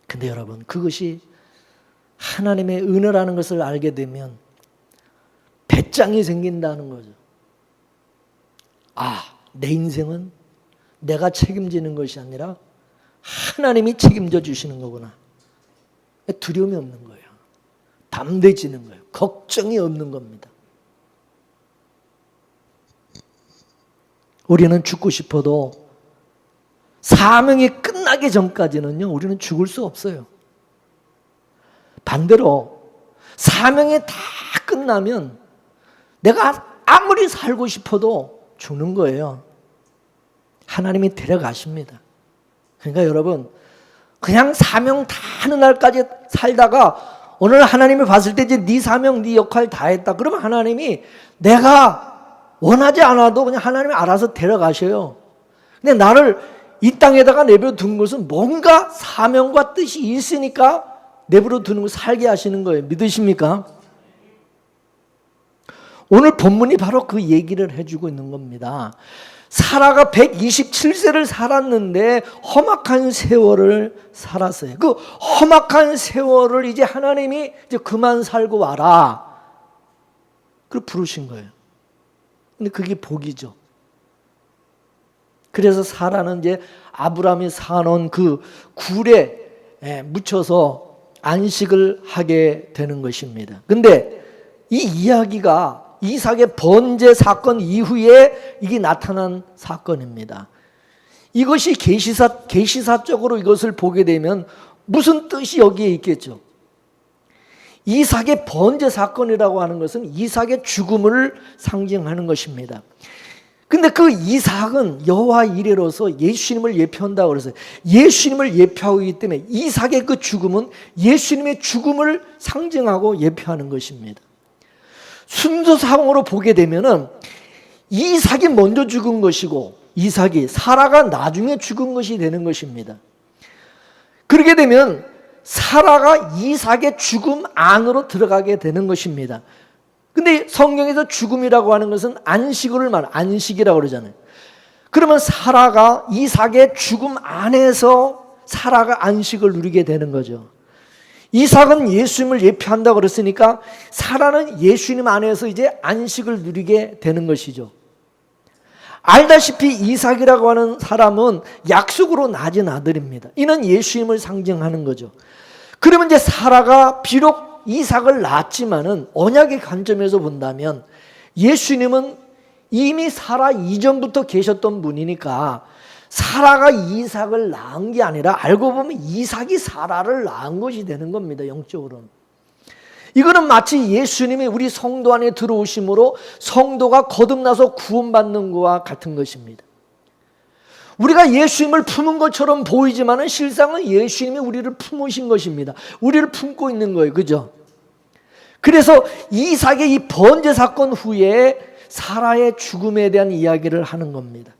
근데 여러분, 그것이 하나님의 은혜라는 것을 알게 되면 배짱이 생긴다는 거죠. 내 인생은 내가 책임지는 것이 아니라 하나님이 책임져 주시는 거구나. 두려움이 없는 거예요. 담대해지는 거예요. 걱정이 없는 겁니다. 우리는 죽고 싶어도 사명이 끝나기 전까지는요, 우리는 죽을 수 없어요. 반대로 사명이 다 끝나면 내가 아무리 살고 싶어도 죽는 거예요. 하나님이 데려가십니다. 그러니까 여러분, 그냥 사명 다 하는 날까지 살다가 오늘 하나님이 봤을 때 이제 네 사명, 네 역할 다 했다. 그러면 하나님이 내가 원하지 않아도 그냥 하나님이 알아서 데려가셔요. 근데 나를 이 땅에다가 내버려 둔 것은 뭔가 사명과 뜻이 있으니까 내버려 두는 걸 살게 하시는 거예요. 믿으십니까? 오늘 본문이 바로 그 얘기를 해주고 있는 겁니다. 사라가 127세를 살았는데 험악한 세월을 살았어요. 그 험악한 세월을 이제 하나님이 이제 그만 살고 와라. 그걸 부르신 거예요. 근데 그게 복이죠. 그래서 사라는 이제 아브라함이 사놓은 그 굴에 묻혀서 안식을 하게 되는 것입니다. 근데 이 이야기가 이삭의 번제 사건 이후에 이게 나타난 사건입니다. 이것이 계시사적으로 이것을 보게 되면 무슨 뜻이 여기에 있겠죠? 이삭의 번제 사건이라고 하는 것은 이삭의 죽음을 상징하는 것입니다. 근데 그 이삭은 여호와 이레로서 예수님을 예표한다고 그랬어요. 예수님을 예표하고 있기 때문에 이삭의 그 죽음은 예수님의 죽음을 상징하고 예표하는 것입니다. 순서상으로 보게 되면은 이삭이 먼저 죽은 것이고 이삭이, 사라가 나중에 죽은 것이 되는 것입니다. 그렇게 되면 사라가 이삭의 죽음 안으로 들어가게 되는 것입니다. 근데 성경에서 죽음이라고 하는 것은 안식이라고 그러잖아요. 그러면 사라가 이삭의 죽음 안에서 사라가 안식을 누리게 되는 거죠. 이삭은 예수님을 예표한다고 그랬으니까 사라는 예수님 안에서 이제 안식을 누리게 되는 것이죠. 알다시피 이삭이라고 하는 사람은 약속으로 낳은 아들입니다. 이는 예수님을 상징하는 거죠. 그러면 이제 사라가 비록 이삭을 낳았지만은 언약의 관점에서 본다면 예수님은 이미 사라 이전부터 계셨던 분이니까 사라가 이삭을 낳은 게 아니라 알고 보면 이삭이 사라를 낳은 것이 되는 겁니다. 영적으로는. 이거는 마치 예수님이 우리 성도 안에 들어오심으로 성도가 거듭나서 구원받는 것과 같은 것입니다. 우리가 예수님을 품은 것처럼 보이지만 실상은 예수님이 우리를 품으신 것입니다. 우리를 품고 있는 거예요. 그죠? 그래서 이삭의 이 번제 사건 후에 사라의 죽음에 대한 이야기를 하는 겁니다.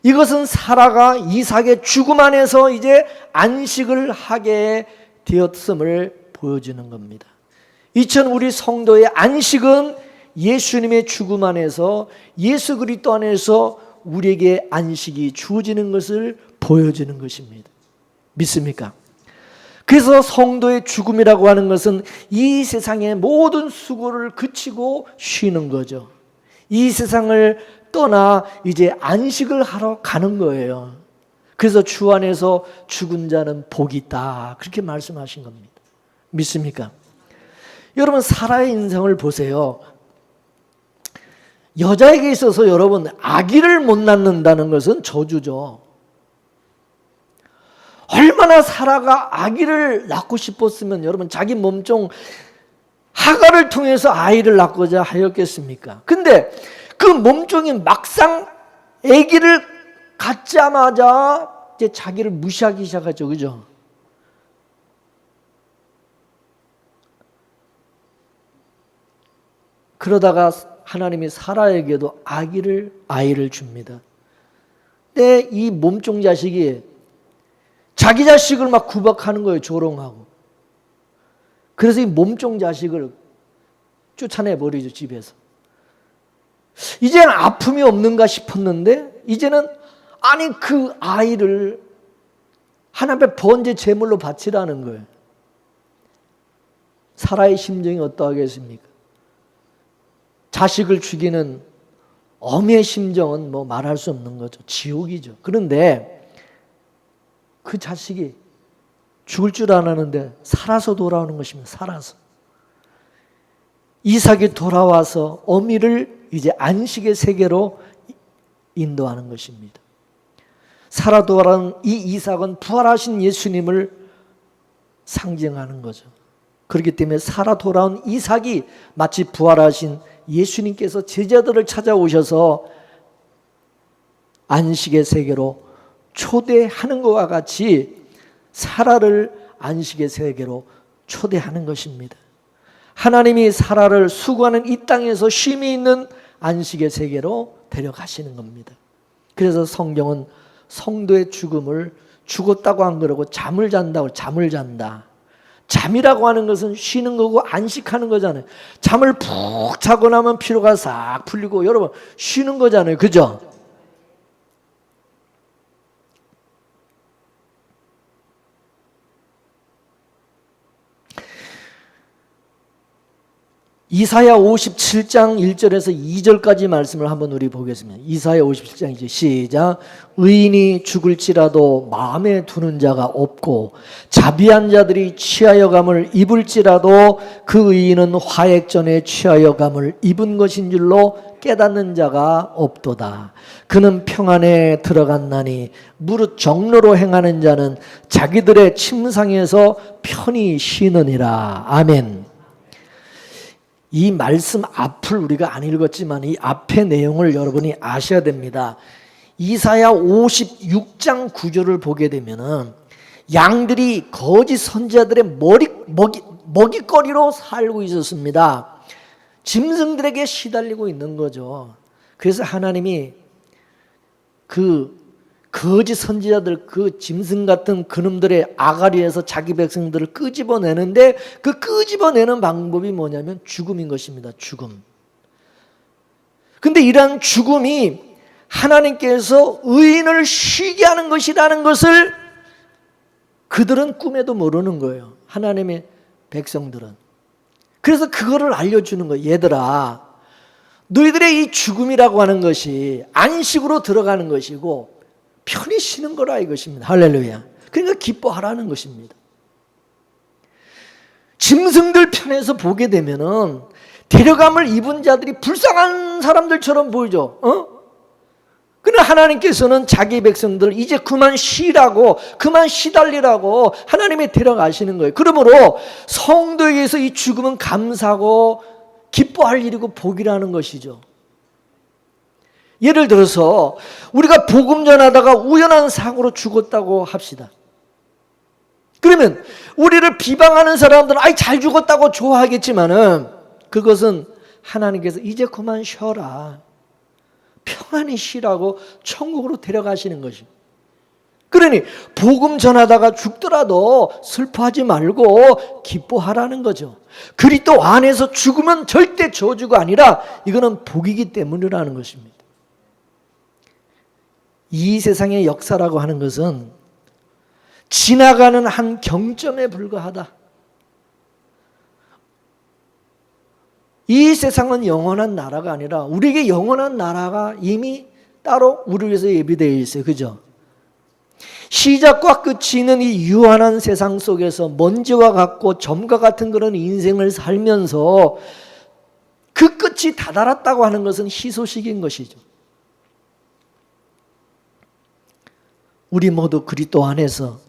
이것은 사라가 이삭의 죽음 안에서 이제 안식을 하게 되었음을 보여주는 겁니다. 이처럼 우리 성도의 안식은 예수님의 죽음 안에서 예수 그리스도 안에서 우리에게 안식이 주어지는 것을 보여주는 것입니다. 믿습니까? 그래서 성도의 죽음이라고 하는 것은 이 세상의 모든 수고를 그치고 쉬는 거죠. 이 세상을 떠나 이제 안식을 하러 가는 거예요. 그래서 주 안에서 죽은 자는 복이 있다. 그렇게 말씀하신 겁니다. 믿습니까? 여러분 사라의 인생을 보세요. 여자에게 있어서 여러분 아기를 못 낳는다는 것은 저주죠. 얼마나 사라가 아기를 낳고 싶었으면 여러분 자기 몸종 하가를 통해서 아이를 낳고자 하였겠습니까? 근데 그 몸종이 막상 아기를 갖자마자 이제 자기를 무시하기 시작하죠. 그죠? 그러다가 하나님이 사라에게도 아이를 줍니다. 근데 이 몸종 자식이 자기 자식을 막 구박하는 거예요. 조롱하고. 그래서 이 몸종 자식을 쫓아내버리죠. 집에서. 이제는 아픔이 없는가 싶었는데 이제는 아니 그 아이를 하나님 앞에 번제 제물로 바치라는 거예요. 사라의 심정이 어떠하겠습니까? 자식을 죽이는 어미의 심정은 뭐 말할 수 없는 거죠. 지옥이죠. 그런데 그 자식이 죽을 줄 알았는데 살아서 돌아오는 것입니다. 살아서. 이삭이 돌아와서 어미를 이제 안식의 세계로 인도하는 것입니다. 살아 돌아온 이 이삭은 부활하신 예수님을 상징하는 거죠. 그렇기 때문에 살아 돌아온 이삭이 마치 부활하신 예수님께서 제자들을 찾아오셔서 안식의 세계로 초대하는 것과 같이 사라를 안식의 세계로 초대하는 것입니다. 하나님이 사라를 수고하는 이 땅에서 쉼이 있는 안식의 세계로 데려가시는 겁니다. 그래서 성경은 성도의 죽음을 죽었다고 안 그러고 잠을 잔다고 잠을 잔다. 잠이라고 하는 것은 쉬는 거고 안식하는 거잖아요. 잠을 푹 자고 나면 피로가 싹 풀리고 여러분 쉬는 거잖아요. 그죠? 이사야 57장 1절에서 2절까지 말씀을 한번 우리 보겠습니다. 이사야 57장 이제 시작. 의인이 죽을지라도 마음에 두는 자가 없고 자비한 자들이 취하여감을 입을지라도 그 의인은 화액전에 취하여감을 입은 것인 줄로 깨닫는 자가 없도다. 그는 평안에 들어갔나니 무릇 정로로 행하는 자는 자기들의 침상에서 편히 쉬느니라. 아멘. 이 말씀 앞을 우리가 안 읽었지만 이 앞의 내용을 여러분이 아셔야 됩니다. 이사야 56장 9절을 보게 되면은 양들이 거짓 선지자들의 먹이거리로 살고 있었습니다. 짐승들에게 시달리고 있는 거죠. 그래서 하나님이 그 거짓 선지자들, 그 짐승 같은 그놈들의 아가리에서 자기 백성들을 끄집어내는데, 그 끄집어내는 방법이 뭐냐면 죽음인 것입니다. 죽음. 근데 이러한 죽음이 하나님께서 의인을 쉬게 하는 것이라는 것을 그들은 꿈에도 모르는 거예요. 하나님의 백성들은. 그래서 그거를 알려주는 거예요. 얘들아, 너희들의 이 죽음이라고 하는 것이 안식으로 들어가는 것이고 편히 쉬는 거라 이것입니다. 할렐루야. 그러니까 기뻐하라는 것입니다. 짐승들 편에서 보게 되면은 데려감을 입은 자들이 불쌍한 사람들처럼 보이죠. 그러나 하나님께서는 자기 백성들 이제 그만 쉬라고, 그만 시달리라고 하나님이 데려가시는 거예요. 그러므로 성도에게서 이 죽음은 감사하고 기뻐할 일이고 복이라는 것이죠. 예를 들어서 우리가 복음 전하다가 우연한 사고로 죽었다고 합시다. 그러면 우리를 비방하는 사람들은 아이 잘 죽었다고 좋아하겠지만은 그것은 하나님께서 이제 그만 쉬어라, 평안히 쉬라고 천국으로 데려가시는 것입니다. 그러니 복음 전하다가 죽더라도 슬퍼하지 말고 기뻐하라는 거죠. 그리스도 안에서 죽으면 절대 저주가 아니라 이거는 복이기 때문이라는 것입니다. 이 세상의 역사라고 하는 것은 지나가는 한 경점에 불과하다. 이 세상은 영원한 나라가 아니라 우리에게 영원한 나라가 이미 따로 우리를 위해서 예비되어 있어요. 그죠? 시작과 끝이 있는 이 유한한 세상 속에서 먼지와 같고 점과 같은 그런 인생을 살면서 그 끝이 다다랐다고 하는 것은 희소식인 것이죠. 우리 모두 그리스도 안에서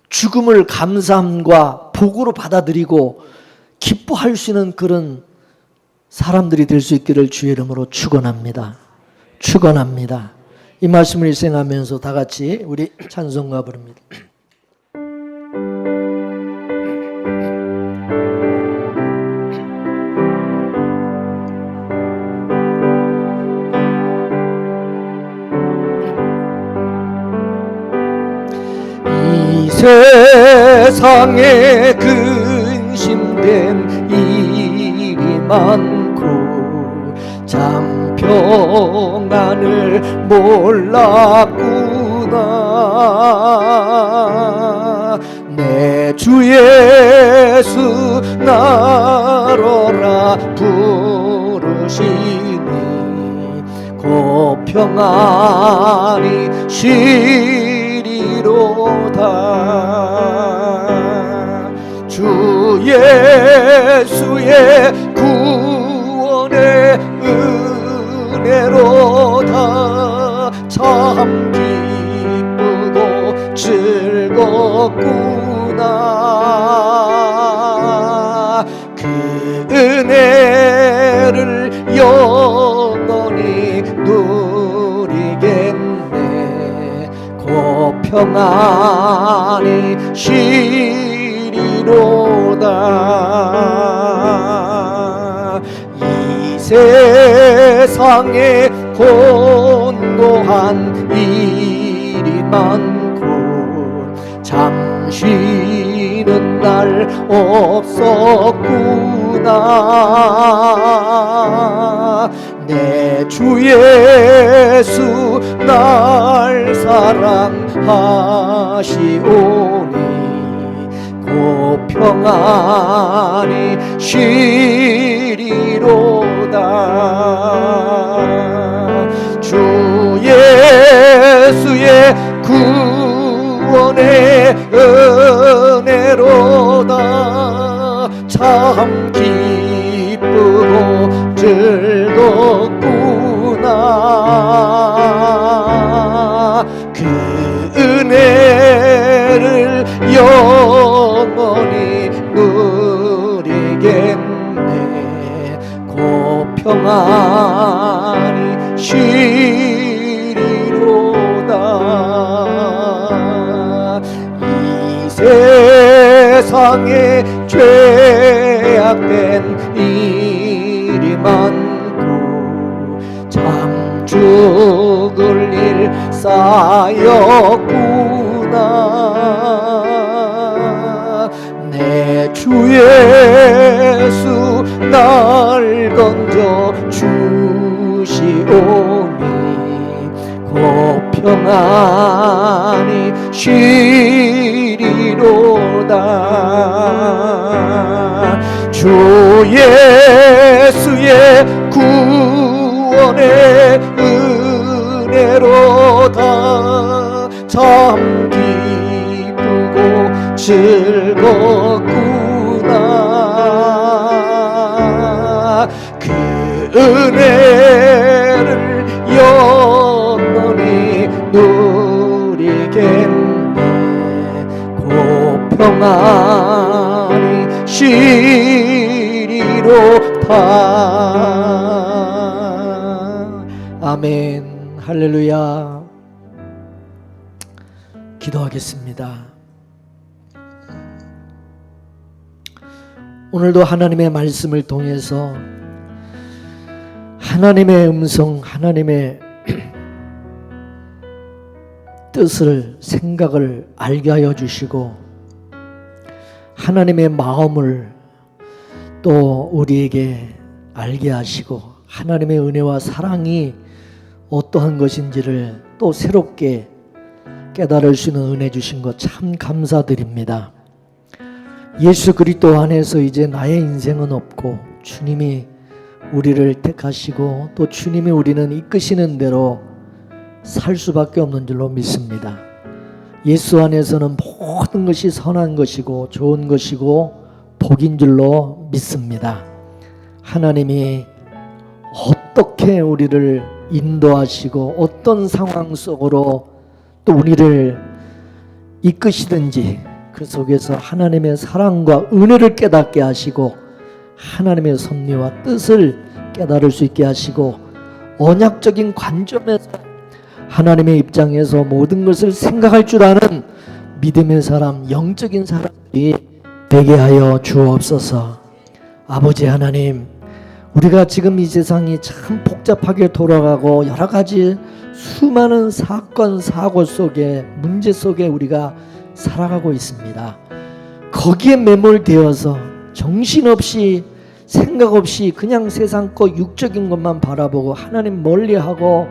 죽음을 감사함과 복으로 받아들이고 기뻐할 수 있는 그런 사람들이 될 수 있기를 주의 이름으로 축원합니다. 축원합니다. 이 말씀을 일생하면서 다 같이 우리 찬송가 부릅니다. 이 세상에 근심된 일이 많고 참 평안을 몰랐구나. 내 주 예수 나로라 부르시니 곧 평안히 쉬리로다. 주 예수의 구원의 은혜로다. 참 기쁘고 즐겁구나. 그 은혜를 영원히 누리겠네. 곧 평안히 쉬리로다. 이 세상에 곤고한 일이 많고 잠 쉬는 날 없었구나. 내 주 예수 날 사랑하시오니 곧 평안히 쉬리로다. 주 예수의 구원의 은혜로다. 참 기쁘고 즐겁구나. 그 은혜를 영원히 누리겠네. 곧 평안히 쉬리로다. 이 세상에 죄악된 일이 많고 참 죽을 일 쌓였구나. 내 주 예수 날 건져 주시오니 곧 평안히 쉬리로다. 주 예수의 구원의 은혜로다. 참 기쁘고 즐겁구나. 그 은혜를 영원히 누리겠네. 곧 평안히 쉬리로다. 아멘. 할렐루야. 기도하겠습니다. 오늘도 하나님의 말씀을 통해서 하나님의 음성, 하나님의 뜻을, 생각을 알게 하여 주시고 하나님의 마음을 또 우리에게 알게 하시고 하나님의 은혜와 사랑이 어떠한 것인지를 또 새롭게 깨달을 수 있는 은혜 주신 것 참 감사드립니다. 예수 그리스도 안에서 이제 나의 인생은 없고 주님이 우리를 택하시고 또 주님이 우리는 이끄시는 대로 살 수밖에 없는 줄로 믿습니다. 예수 안에서는 모든 것이 선한 것이고 좋은 것이고 복인 줄로 믿습니다. 하나님이 어떻게 우리를 인도하시고 어떤 상황 속으로 또 우리를 이끄시든지 그 속에서 하나님의 사랑과 은혜를 깨닫게 하시고 하나님의 섭리와 뜻을 깨달을 수 있게 하시고 언약적인 관점에서 하나님의 입장에서 모든 것을 생각할 줄 아는 믿음의 사람, 영적인 사람들이 되게 하여 주옵소서. 아버지 하나님, 우리가 지금 이 세상이 참 복잡하게 돌아가고 여러 가지 수많은 사건, 사고 속에, 문제 속에 우리가 살아가고 있습니다. 거기에 매몰되어서 정신없이 생각 없이 그냥 세상 거 육적인 것만 바라보고 하나님 멀리하고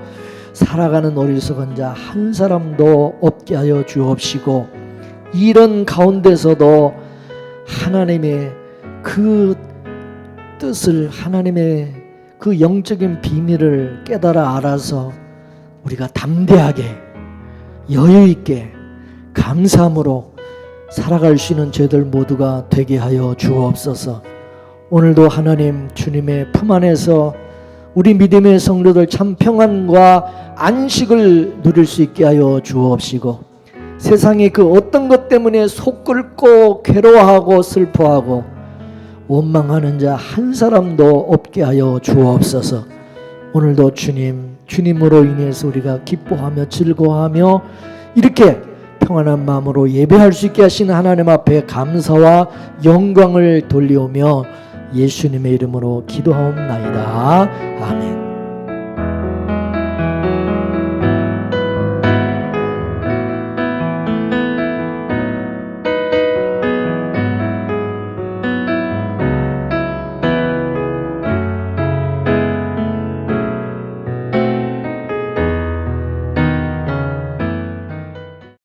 살아가는 어리석은 자 한 사람도 없게 하여 주옵시고 이런 가운데서도 하나님의 그 뜻을 하나님의 그 영적인 비밀을 깨달아 알아서 우리가 담대하게 여유있게 감사함으로 살아갈 수 있는 저희들 모두가 되게 하여 주옵소서. 오늘도 하나님 주님의 품 안에서 우리 믿음의 성도들 참 평안과 안식을 누릴 수 있게 하여 주옵시고 세상의 그 어떤 것 때문에 속 끓고 괴로워하고 슬퍼하고 원망하는 자 한 사람도 없게 하여 주옵소서. 오늘도 주님으로 인해서 우리가 기뻐하며 즐거워하며 이렇게 평안한 마음으로 예배할 수 있게 하시는 하나님 앞에 감사와 영광을 돌리오며 예수님의 이름으로 기도하옵나이다. 아멘.